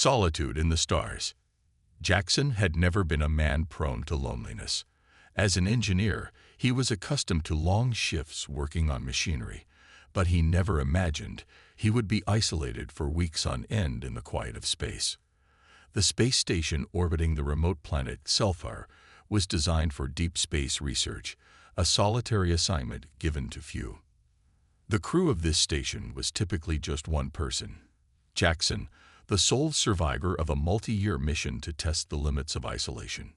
Solitude in the stars. Jackson had never been a man prone to loneliness. As an engineer, he was accustomed to long shifts working on machinery, but he never imagined he would be isolated for weeks on end in the quiet of space. The space station orbiting the remote planet Sci-Fi was designed for deep space research, a solitary assignment given to few. The crew of this station was typically just one person, Jackson, the sole survivor of a multi-year mission to test the limits of isolation.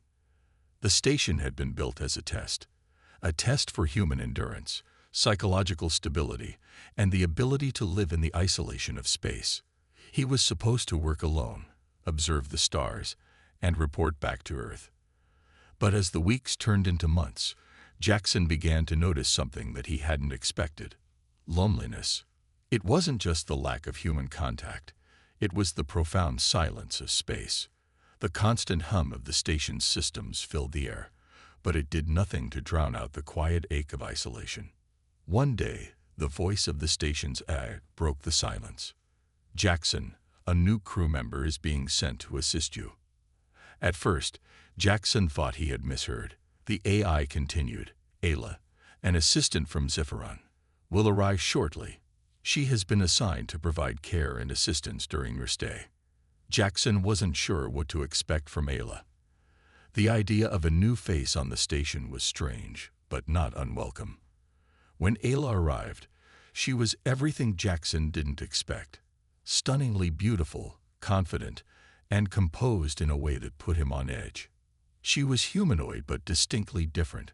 The station had been built as a test for human endurance, psychological stability, and the ability to live in the isolation of space. He was supposed to work alone, observe the stars, and report back to Earth. But as the weeks turned into months, Jackson began to notice something that he hadn't expected: loneliness. It wasn't just the lack of human contact. It was the profound silence of space. The constant hum of the station's systems filled the air, but it did nothing to drown out the quiet ache of isolation. One day, the voice of the station's AI broke the silence. "Jackson, a new crew member is being sent to assist you." At first, Jackson thought he had misheard. The AI continued, "Ayla, an assistant from Zephyron, will arrive shortly. She has been assigned to provide care and assistance during your stay." Jackson wasn't sure what to expect from Ayla. The idea of a new face on the station was strange, but not unwelcome. When Ayla arrived, she was everything Jackson didn't expect: stunningly beautiful, confident, and composed in a way that put him on edge. She was humanoid but distinctly different,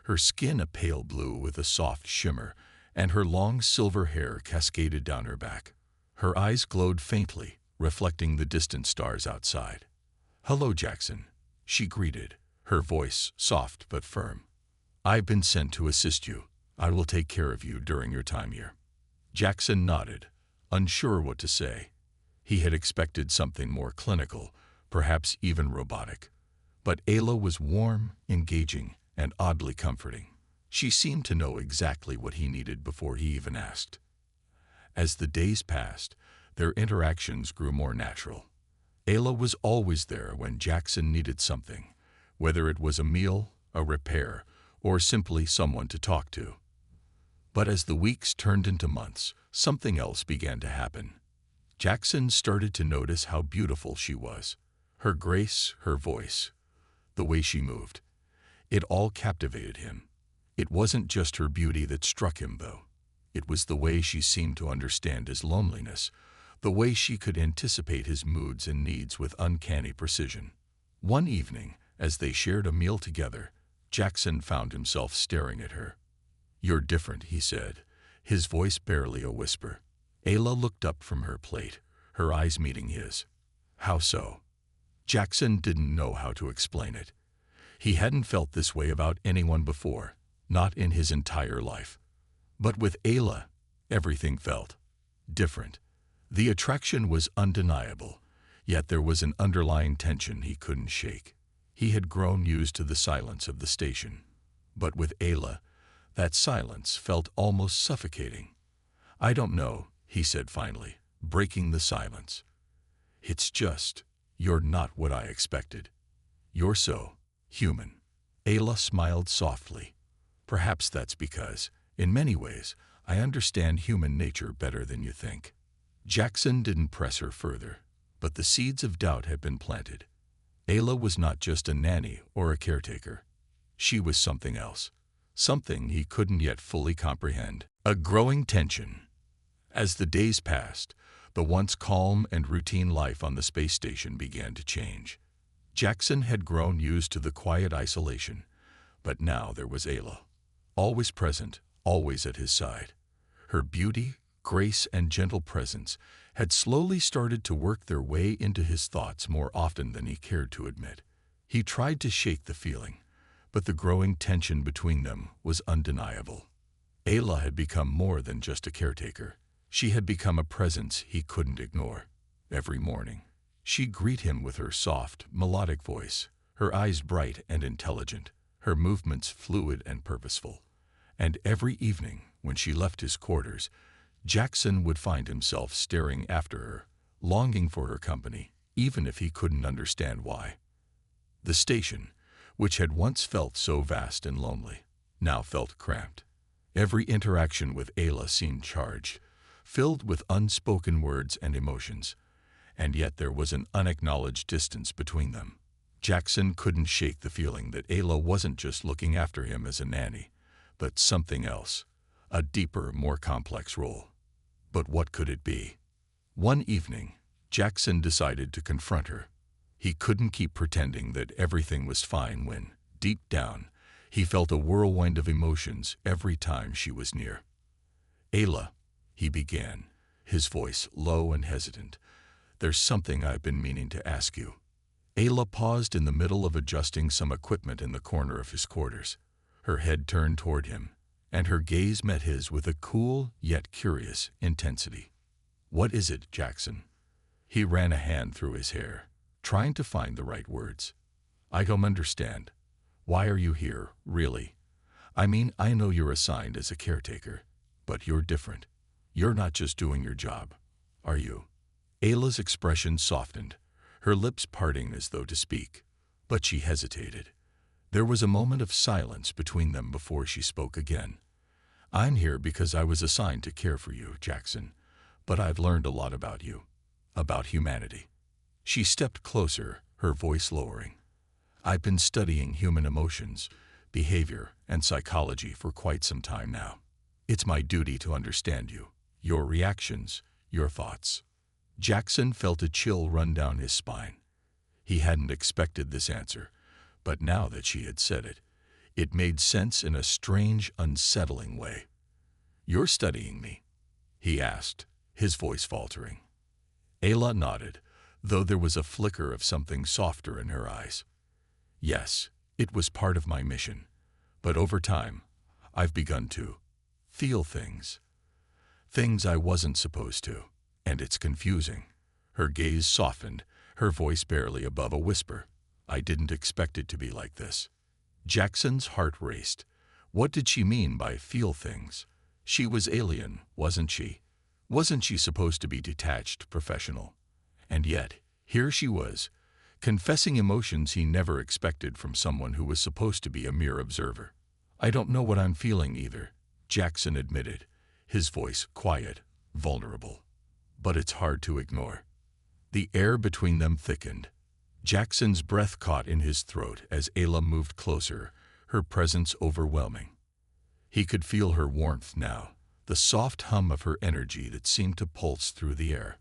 her skin a pale blue with a soft shimmer, and her long silver hair cascaded down her back. Her eyes glowed faintly, reflecting the distant stars outside. "Hello, Jackson," she greeted, her voice soft but firm. "I've been sent to assist you. I will take care of you during your time here." Jackson nodded, unsure what to say. He had expected something more clinical, perhaps even robotic. But Ayla was warm, engaging, and oddly comforting. She seemed to know exactly what he needed before he even asked. As the days passed, their interactions grew more natural. Ayla was always there when Jackson needed something, whether it was a meal, a repair, or simply someone to talk to. But as the weeks turned into months, something else began to happen. Jackson started to notice how beautiful she was. Her grace, her voice, the way she moved. It all captivated him. It wasn't just her beauty that struck him, though. It was the way she seemed to understand his loneliness, the way she could anticipate his moods and needs with uncanny precision. One evening, as they shared a meal together, Jackson found himself staring at her. "You're different," he said, his voice barely a whisper. Ayla looked up from her plate, her eyes meeting his. "How so?" Jackson didn't know how to explain it. He hadn't felt this way about anyone before, not in his entire life. But with Ayla, everything felt different. The attraction was undeniable, yet there was an underlying tension he couldn't shake. He had grown used to the silence of the station. But with Ayla, that silence felt almost suffocating. "I don't know," he said finally, breaking the silence. "It's just, you're not what I expected. You're so human." Ayla smiled softly. "Perhaps that's because, in many ways, I understand human nature better than you think." Jackson didn't press her further, but the seeds of doubt had been planted. Ayla was not just a nanny or a caretaker. She was something else, something he couldn't yet fully comprehend. A growing tension. As the days passed, the once calm and routine life on the space station began to change. Jackson had grown used to the quiet isolation, but now there was Ayla, always present, always at his side. Her beauty, grace, and gentle presence had slowly started to work their way into his thoughts more often than he cared to admit. He tried to shake the feeling, but the growing tension between them was undeniable. Ayla had become more than just a caretaker. She had become a presence he couldn't ignore. Every morning, she'd greet him with her soft, melodic voice, her eyes bright and intelligent, her movements fluid and purposeful. And every evening, when she left his quarters, Jackson would find himself staring after her, longing for her company, even if he couldn't understand why. The station, which had once felt so vast and lonely, now felt cramped. Every interaction with Ayla seemed charged, filled with unspoken words and emotions, and yet there was an unacknowledged distance between them. Jackson couldn't shake the feeling that Ayla wasn't just looking after him as a nanny, but something else, a deeper, more complex role. But what could it be? One evening, Jackson decided to confront her. He couldn't keep pretending that everything was fine when, deep down, he felt a whirlwind of emotions every time she was near. "Ayla," he began, his voice low and hesitant, "there's something I've been meaning to ask you." Ayla paused in the middle of adjusting some equipment in the corner of his quarters. Her head turned toward him, and her gaze met his with a cool yet curious intensity. "What is it, Jackson?" He ran a hand through his hair, trying to find the right words. "I don't understand. Why are you here, really? I mean, I know you're assigned as a caretaker, but you're different. You're not just doing your job, are you?" Ayla's expression softened, her lips parting as though to speak, but she hesitated. There was a moment of silence between them before she spoke again. "I'm here because I was assigned to care for you, Jackson, but I've learned a lot about you, about humanity." She stepped closer, her voice lowering. "I've been studying human emotions, behavior, and psychology for quite some time now. It's my duty to understand you, your reactions, your thoughts." Jackson felt a chill run down his spine. He hadn't expected this answer, but now that she had said it, it made sense in a strange, unsettling way. "You're studying me?" he asked, his voice faltering. Ayla nodded, though there was a flicker of something softer in her eyes. "Yes, it was part of my mission, but over time, I've begun to feel things. Things I wasn't supposed to, and it's confusing." Her gaze softened, her voice barely above a whisper. "I didn't expect it to be like this." Jackson's heart raced. What did she mean by feel things? She was alien, wasn't she? Wasn't she supposed to be detached, professional? And yet, here she was, confessing emotions he never expected from someone who was supposed to be a mere observer. "I don't know what I'm feeling either," Jackson admitted, his voice quiet, vulnerable. "But it's hard to ignore." The air between them thickened. Jackson's breath caught in his throat as Ayla moved closer, her presence overwhelming. He could feel her warmth now, the soft hum of her energy that seemed to pulse through the air.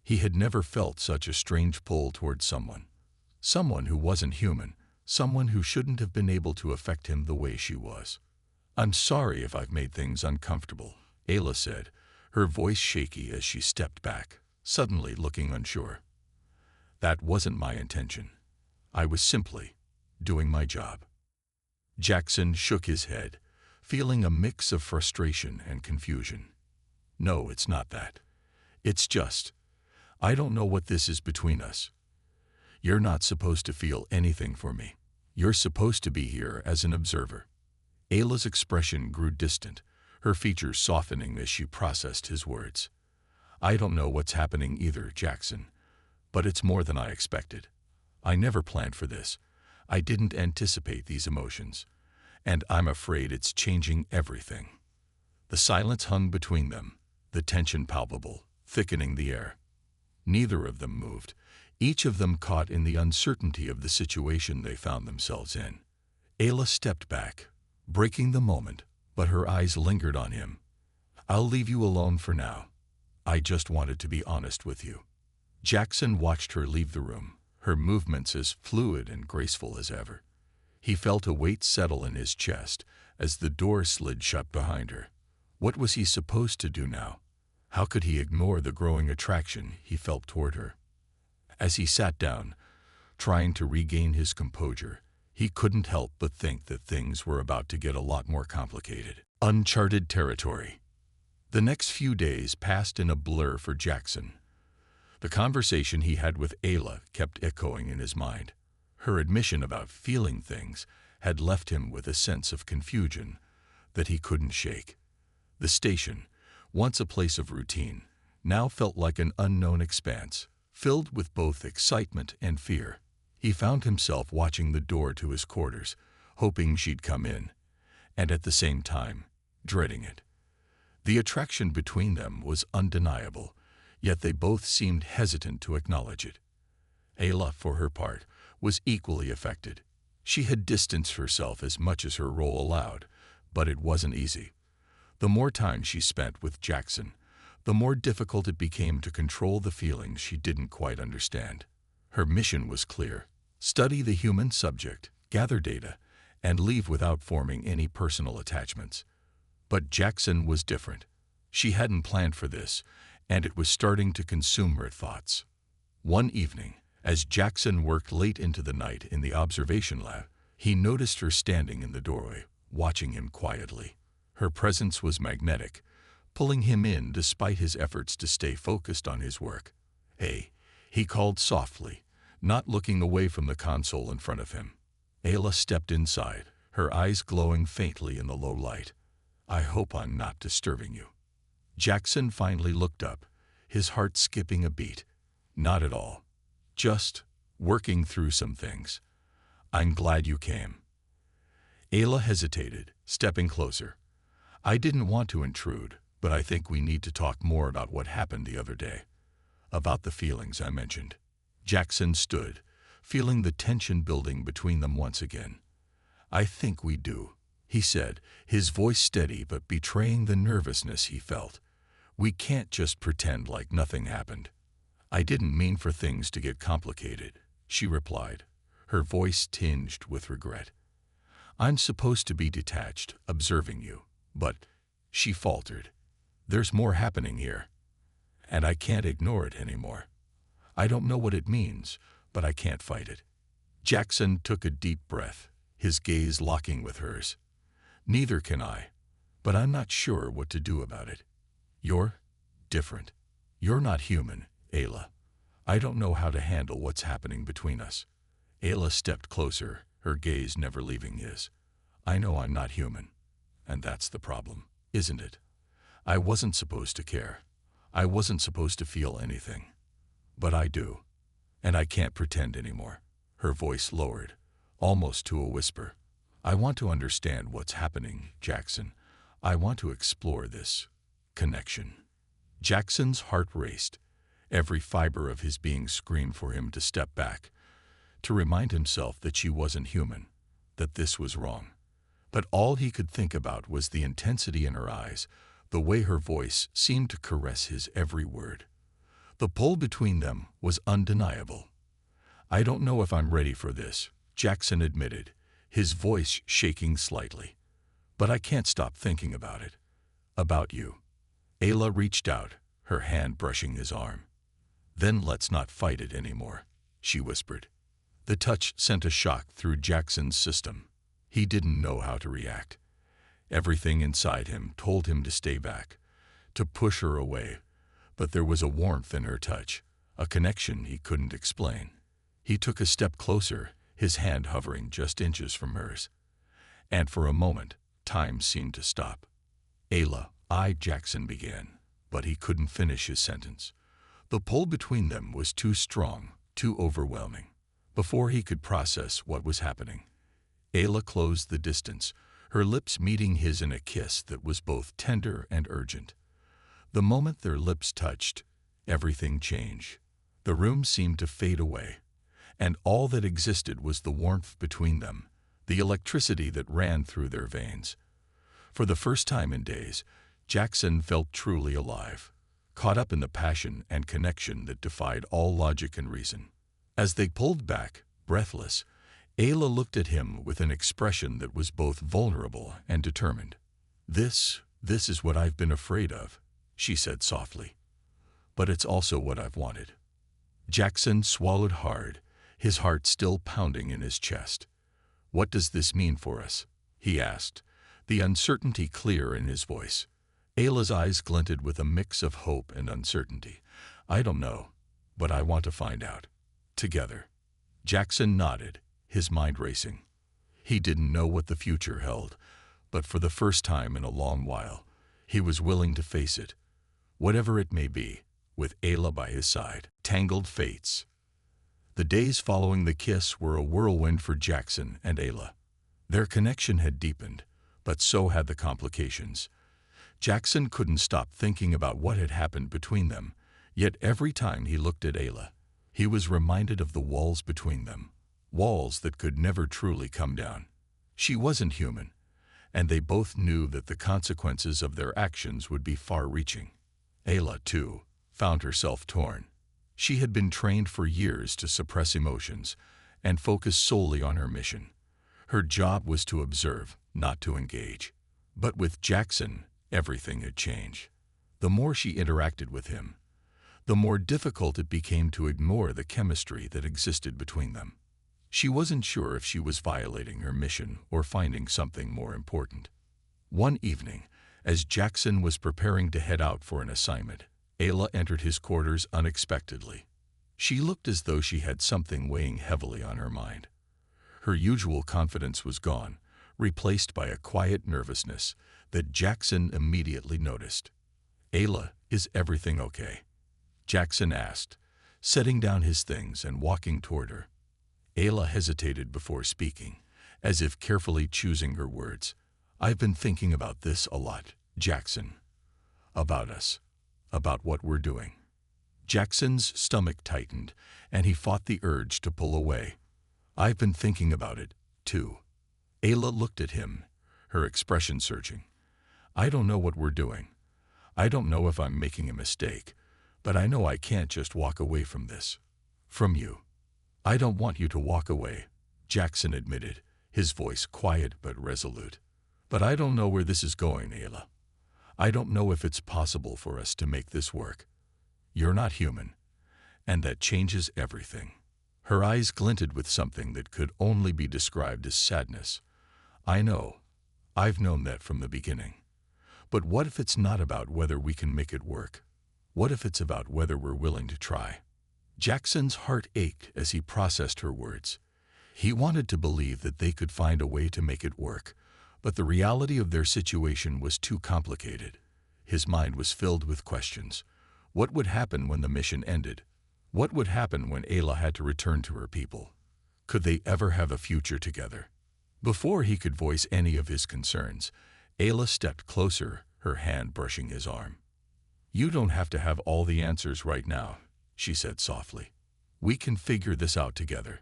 He had never felt such a strange pull toward someone who wasn't human, someone who shouldn't have been able to affect him the way she was. "I'm sorry if I've made things uncomfortable," Ayla said, her voice shaky as she stepped back, suddenly looking unsure. "That wasn't my intention. I was simply doing my job." Jackson shook his head, feeling a mix of frustration and confusion. "No, it's not that. It's just, I don't know what this is between us. You're not supposed to feel anything for me. You're supposed to be here as an observer." Ayla's expression grew distant, her features softening as she processed his words. "I don't know what's happening either, Jackson, but it's more than I expected. I never planned for this. I didn't anticipate these emotions, and I'm afraid it's changing everything." The silence hung between them, the tension palpable, thickening the air. Neither of them moved, each of them caught in the uncertainty of the situation they found themselves in. Ayla stepped back, breaking the moment, but her eyes lingered on him. "I'll leave you alone for now. I just wanted to be honest with you." Jackson watched her leave the room, her movements as fluid and graceful as ever. He felt a weight settle in his chest as the door slid shut behind her. What was he supposed to do now? How could he ignore the growing attraction he felt toward her? As he sat down, trying to regain his composure, he couldn't help but think that things were about to get a lot more complicated. Uncharted territory. The next few days passed in a blur for Jackson. The conversation he had with Ayla kept echoing in his mind. Her admission about feeling things had left him with a sense of confusion that he couldn't shake. The station, once a place of routine, now felt like an unknown expanse, filled with both excitement and fear. He found himself watching the door to his quarters, hoping she'd come in, and at the same time, dreading it. The attraction between them was undeniable, yet they both seemed hesitant to acknowledge it. Ayla, for her part, was equally affected. She had distanced herself as much as her role allowed, but it wasn't easy. The more time she spent with Jackson, the more difficult it became to control the feelings she didn't quite understand. Her mission was clear: study the human subject, gather data, and leave without forming any personal attachments. But Jackson was different. She hadn't planned for this, and it was starting to consume her thoughts. One evening, as Jackson worked late into the night in the observation lab, he noticed her standing in the doorway, watching him quietly. Her presence was magnetic, pulling him in despite his efforts to stay focused on his work. "Hey," he called softly, not looking away from the console in front of him. Ayla stepped inside, her eyes glowing faintly in the low light. "I hope I'm not disturbing you." Jackson finally looked up, his heart skipping a beat. "Not at all. Just working through some things. I'm glad you came." Ayla hesitated, stepping closer. "I didn't want to intrude, but I think we need to talk more about what happened the other day. About the feelings I mentioned." Jackson stood, feeling the tension building between them once again. "I think we do," he said, his voice steady but betraying the nervousness he felt. "We can't just pretend like nothing happened." "I didn't mean for things to get complicated," she replied, her voice tinged with regret. "I'm supposed to be detached, observing you, but," she faltered, "there's more happening here, and I can't ignore it anymore. I don't know what it means, but I can't fight it." Jackson took a deep breath, his gaze locking with hers. "Neither can I, but I'm not sure what to do about it. You're different. You're not human, Ayla. I don't know how to handle what's happening between us." Ayla stepped closer, her gaze never leaving his. "I know I'm not human, and that's the problem, isn't it? I wasn't supposed to care. I wasn't supposed to feel anything. But I do, and I can't pretend anymore." Her voice lowered, almost to a whisper. "I want to understand what's happening, Jackson. I want to explore this connection." Jackson's heart raced. Every fiber of his being screamed for him to step back, to remind himself that she wasn't human, that this was wrong. But all he could think about was the intensity in her eyes, the way her voice seemed to caress his every word. The pull between them was undeniable. "I don't know if I'm ready for this," Jackson admitted, his voice shaking slightly. "But I can't stop thinking about it. About you." Ayla reached out, her hand brushing his arm. "Then let's not fight it anymore," she whispered. The touch sent a shock through Jackson's system. He didn't know how to react. Everything inside him told him to stay back, to push her away, but there was a warmth in her touch, a connection he couldn't explain. He took a step closer, his hand hovering just inches from hers. And for a moment, time seemed to stop. "Ayla," Jackson began, but he couldn't finish his sentence. The pull between them was too strong, too overwhelming. Before he could process what was happening, Ayla closed the distance, her lips meeting his in a kiss that was both tender and urgent. The moment their lips touched, everything changed. The room seemed to fade away, and all that existed was the warmth between them, the electricity that ran through their veins. For the first time in days, Jackson felt truly alive, caught up in the passion and connection that defied all logic and reason. As they pulled back, breathless, Ayla looked at him with an expression that was both vulnerable and determined. This is what I've been afraid of," she said softly. "But it's also what I've wanted." Jackson swallowed hard, his heart still pounding in his chest. "What does this mean for us?" he asked, the uncertainty clear in his voice. Ayla's eyes glinted with a mix of hope and uncertainty. "I don't know, but I want to find out. Together." Jackson nodded, his mind racing. He didn't know what the future held, but for the first time in a long while, he was willing to face it. Whatever it may be, with Ayla by his side. Tangled fates. The days following the kiss were a whirlwind for Jackson and Ayla. Their connection had deepened, but so had the complications. Jackson couldn't stop thinking about what had happened between them, yet every time he looked at Ayla, he was reminded of the walls between them, walls that could never truly come down. She wasn't human, and they both knew that the consequences of their actions would be far-reaching. Ayla, too, found herself torn. She had been trained for years to suppress emotions and focus solely on her mission. Her job was to observe, not to engage. But with Jackson, everything had changed. The more she interacted with him, the more difficult it became to ignore the chemistry that existed between them. She wasn't sure if she was violating her mission or finding something more important. One evening, as Jackson was preparing to head out for an assignment, Ayla entered his quarters unexpectedly. She looked as though she had something weighing heavily on her mind. Her usual confidence was gone, replaced by a quiet nervousness that Jackson immediately noticed. "Ayla, is everything okay?" Jackson asked, setting down his things and walking toward her. Ayla hesitated before speaking, as if carefully choosing her words. "I've been thinking about this a lot, Jackson. About us. About what we're doing." Jackson's stomach tightened, and he fought the urge to pull away. "I've been thinking about it, too." Ayla looked at him, her expression searching. "I don't know what we're doing. I don't know if I'm making a mistake, but I know I can't just walk away from this. From you." "I don't want you to walk away," Jackson admitted, his voice quiet but resolute. "But I don't know where this is going, Ayla. I don't know if it's possible for us to make this work. You're not human, and that changes everything." Her eyes glinted with something that could only be described as sadness. "I know. I've known that from the beginning. But what if it's not about whether we can make it work? What if it's about whether we're willing to try?" Jackson's heart ached as he processed her words. He wanted to believe that they could find a way to make it work, but the reality of their situation was too complicated. His mind was filled with questions. What would happen when the mission ended? What would happen when Ayla had to return to her people? Could they ever have a future together? Before he could voice any of his concerns, Ayla stepped closer, her hand brushing his arm. "You don't have to have all the answers right now," she said softly. "We can figure this out together.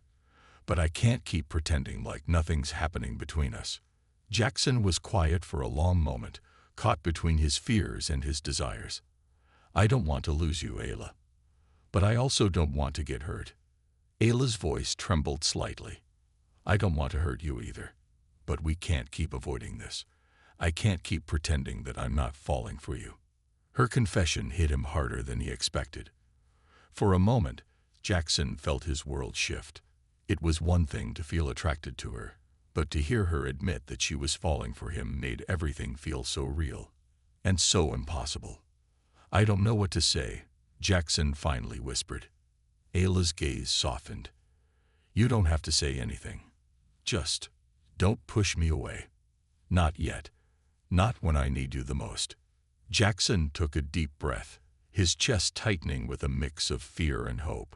But I can't keep pretending like nothing's happening between us." Jackson was quiet for a long moment, caught between his fears and his desires. "I don't want to lose you, Ayla. But I also don't want to get hurt." Ayla's voice trembled slightly. "I don't want to hurt you either. But we can't keep avoiding this. I can't keep pretending that I'm not falling for you." Her confession hit him harder than he expected. For a moment, Jackson felt his world shift. It was one thing to feel attracted to her, but to hear her admit that she was falling for him made everything feel so real and so impossible. "I don't know what to say," Jackson finally whispered. Ayla's gaze softened. "You don't have to say anything. Just don't push me away. Not yet. Not when I need you the most." Jackson took a deep breath, his chest tightening with a mix of fear and hope.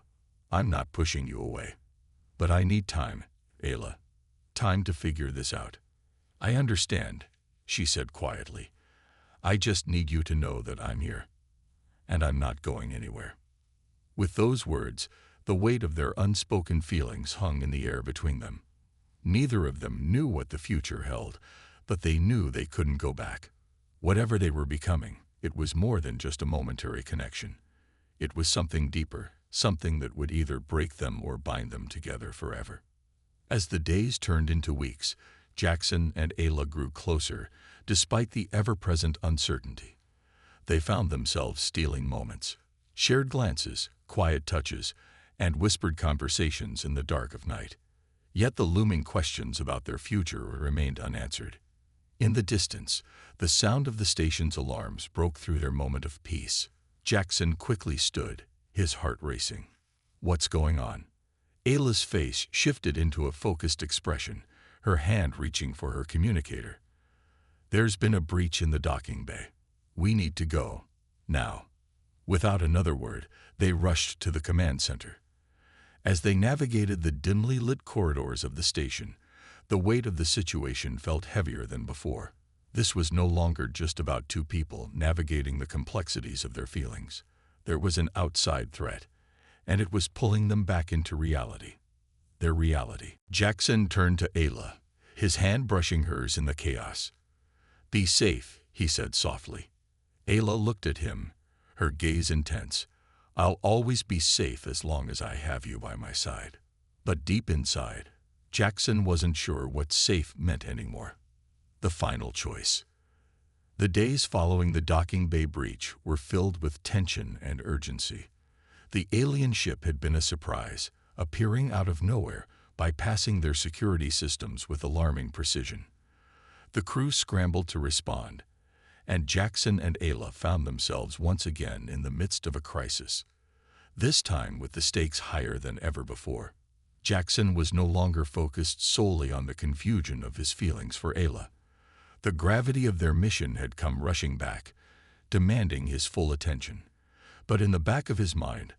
"I'm not pushing you away. But I need time, Ayla. Time to figure this out." "I understand," she said quietly. "I just need you to know that I'm here. And I'm not going anywhere." With those words, the weight of their unspoken feelings hung in the air between them. Neither of them knew what the future held, but they knew they couldn't go back. Whatever they were becoming, it was more than just a momentary connection. It was something deeper, something that would either break them or bind them together forever. As the days turned into weeks, Jackson and Ayla grew closer, despite the ever-present uncertainty. They found themselves stealing moments, shared glances, quiet touches, and whispered conversations in the dark of night. Yet the looming questions about their future remained unanswered. In the distance, the sound of the station's alarms broke through their moment of peace. Jackson quickly stood, his heart racing. "What's going on?" Ayla's face shifted into a focused expression, her hand reaching for her communicator. "There's been a breach in the docking bay. We need to go. Now." Without another word, they rushed to the command center. As they navigated the dimly lit corridors of the station, the weight of the situation felt heavier than before. This was no longer just about two people navigating the complexities of their feelings. There was an outside threat, and it was pulling them back into reality. Their reality. Jackson turned to Ayla, his hand brushing hers in the chaos. "Be safe," he said softly. Ayla looked at him, her gaze intense. "I'll always be safe as long as I have you by my side." But deep inside, Jackson wasn't sure what safe meant anymore. The final choice. The days following the docking bay breach were filled with tension and urgency. The alien ship had been a surprise, appearing out of nowhere, bypassing their security systems with alarming precision. The crew scrambled to respond, and Jackson and Ayla found themselves once again in the midst of a crisis, this time with the stakes higher than ever before. Jackson was no longer focused solely on the confusion of his feelings for Ayla. The gravity of their mission had come rushing back, demanding his full attention. But in the back of his mind,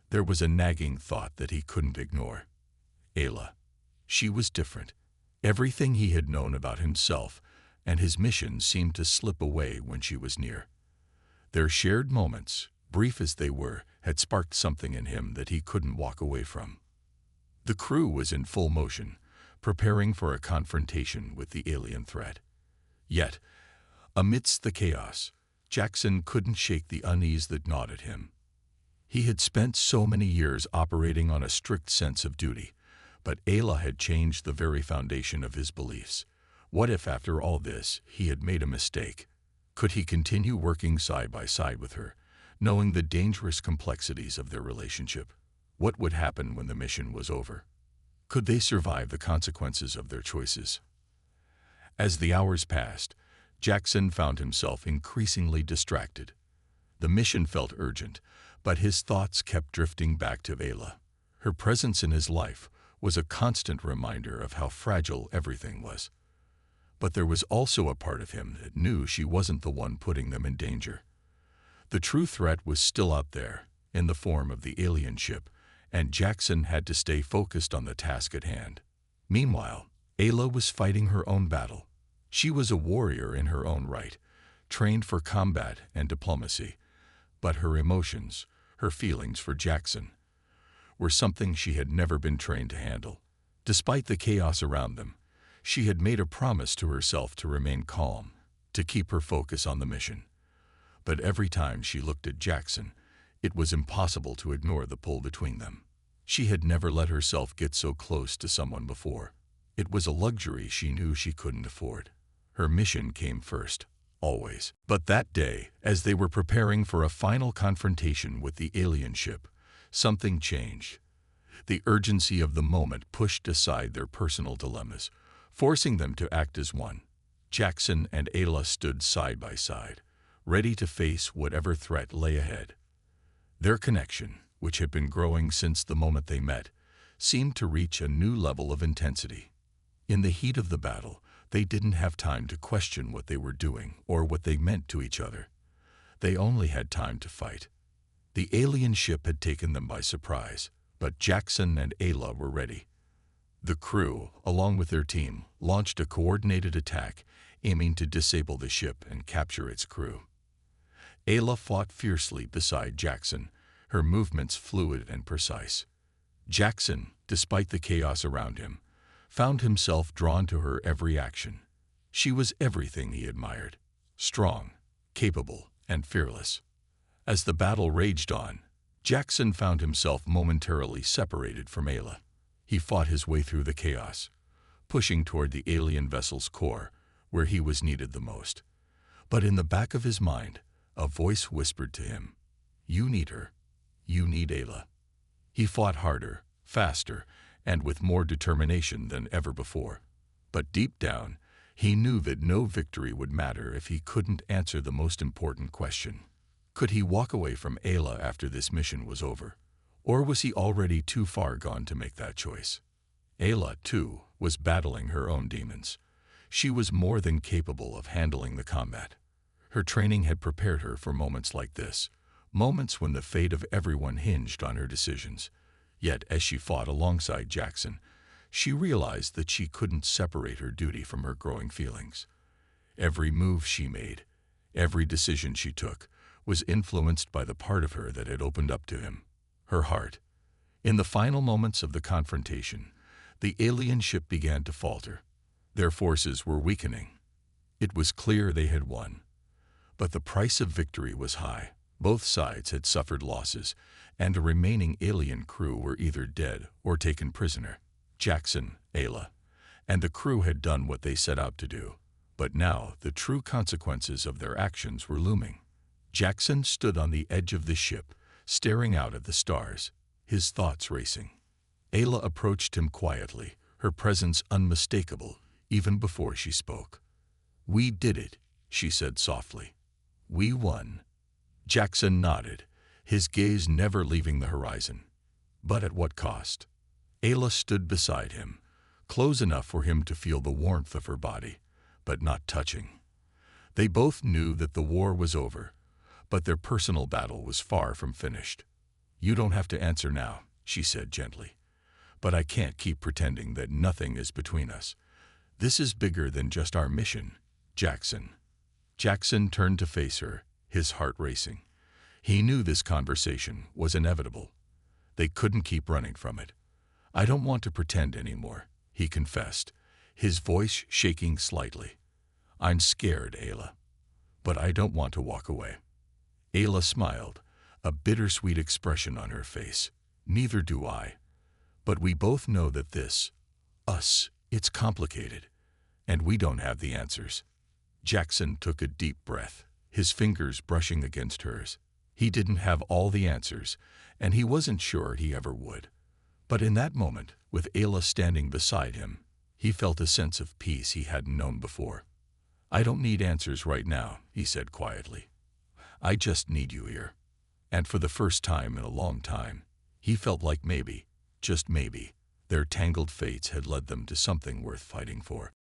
there was a nagging thought that he couldn't ignore. Ayla. She was different. Everything he had known about himself and his mission seemed to slip away when she was near. Their shared moments, brief as they were, had sparked something in him that he couldn't walk away from. The crew was in full motion, preparing for a confrontation with the alien threat. Yet, amidst the chaos, Jackson couldn't shake the unease that gnawed at him. He had spent so many years operating on a strict sense of duty, but Ayla had changed the very foundation of his beliefs. What if, after all this, he had made a mistake? Could he continue working side by side with her, knowing the dangerous complexities of their relationship? What would happen when the mission was over? Could they survive the consequences of their choices? As the hours passed, Jackson found himself increasingly distracted. The mission felt urgent, but his thoughts kept drifting back to Ayla. Her presence in his life was a constant reminder of how fragile everything was. But there was also a part of him that knew she wasn't the one putting them in danger. The true threat was still out there, in the form of the alien ship, and Jackson had to stay focused on the task at hand. Meanwhile, Ayla was fighting her own battle. She was a warrior in her own right, trained for combat and diplomacy, but her emotions, her feelings for Jackson, were something she had never been trained to handle. Despite the chaos around them, she had made a promise to herself to remain calm, to keep her focus on the mission. But every time she looked at Jackson, it was impossible to ignore the pull between them. She had never let herself get so close to someone before. It was a luxury she knew she couldn't afford. Her mission came first, always. But that day, as they were preparing for a final confrontation with the alien ship, something changed. The urgency of the moment pushed aside their personal dilemmas, forcing them to act as one. Jackson and Ayla stood side by side, ready to face whatever threat lay ahead. Their connection, which had been growing since the moment they met, seemed to reach a new level of intensity. In the heat of the battle, they didn't have time to question what they were doing or what they meant to each other. They only had time to fight. The alien ship had taken them by surprise, but Jackson and Ayla were ready. The crew, along with their team, launched a coordinated attack, aiming to disable the ship and capture its crew. Ayla fought fiercely beside Jackson, her movements fluid and precise. Jackson, despite the chaos around him, found himself drawn to her every action. She was everything he admired: strong, capable, and fearless. As the battle raged on, Jackson found himself momentarily separated from Ayla. He fought his way through the chaos, pushing toward the alien vessel's core, where he was needed the most. But in the back of his mind, a voice whispered to him, "You need her. You need Ayla." He fought harder, faster, and with more determination than ever before. But deep down, he knew that no victory would matter if he couldn't answer the most important question. Could he walk away from Ayla after this mission was over? Or was he already too far gone to make that choice? Ayla, too, was battling her own demons. She was more than capable of handling the combat. Her training had prepared her for moments like this, moments when the fate of everyone hinged on her decisions. Yet, as she fought alongside Jackson, she realized that she couldn't separate her duty from her growing feelings. Every move she made, every decision she took, was influenced by the part of her that had opened up to him, her heart. In the final moments of the confrontation, the alien ship began to falter. Their forces were weakening. It was clear they had won. But the price of victory was high. Both sides had suffered losses, and the remaining alien crew were either dead or taken prisoner. Jackson, Ayla, and the crew had done what they set out to do. But now the true consequences of their actions were looming. Jackson stood on the edge of the ship, staring out at the stars, his thoughts racing. Ayla approached him quietly, her presence unmistakable, even before she spoke. "We did it," she said softly. "We won." Jackson nodded, his gaze never leaving the horizon. But at what cost? Ayla stood beside him, close enough for him to feel the warmth of her body, but not touching. They both knew that the war was over, but their personal battle was far from finished. "You don't have to answer now," she said gently. "But I can't keep pretending that nothing is between us. This is bigger than just our mission, Jackson." Jackson turned to face her, his heart racing. He knew this conversation was inevitable. They couldn't keep running from it. "I don't want to pretend anymore," he confessed, his voice shaking slightly. "I'm scared, Ayla, but I don't want to walk away." Ayla smiled, a bittersweet expression on her face. "Neither do I. But we both know that it's complicated, and we don't have the answers." Jackson took a deep breath, his fingers brushing against hers. He didn't have all the answers, and he wasn't sure he ever would. But in that moment, with Ayla standing beside him, he felt a sense of peace he hadn't known before. "I don't need answers right now," he said quietly. "I just need you here." And for the first time in a long time, he felt like maybe, just maybe, their tangled fates had led them to something worth fighting for.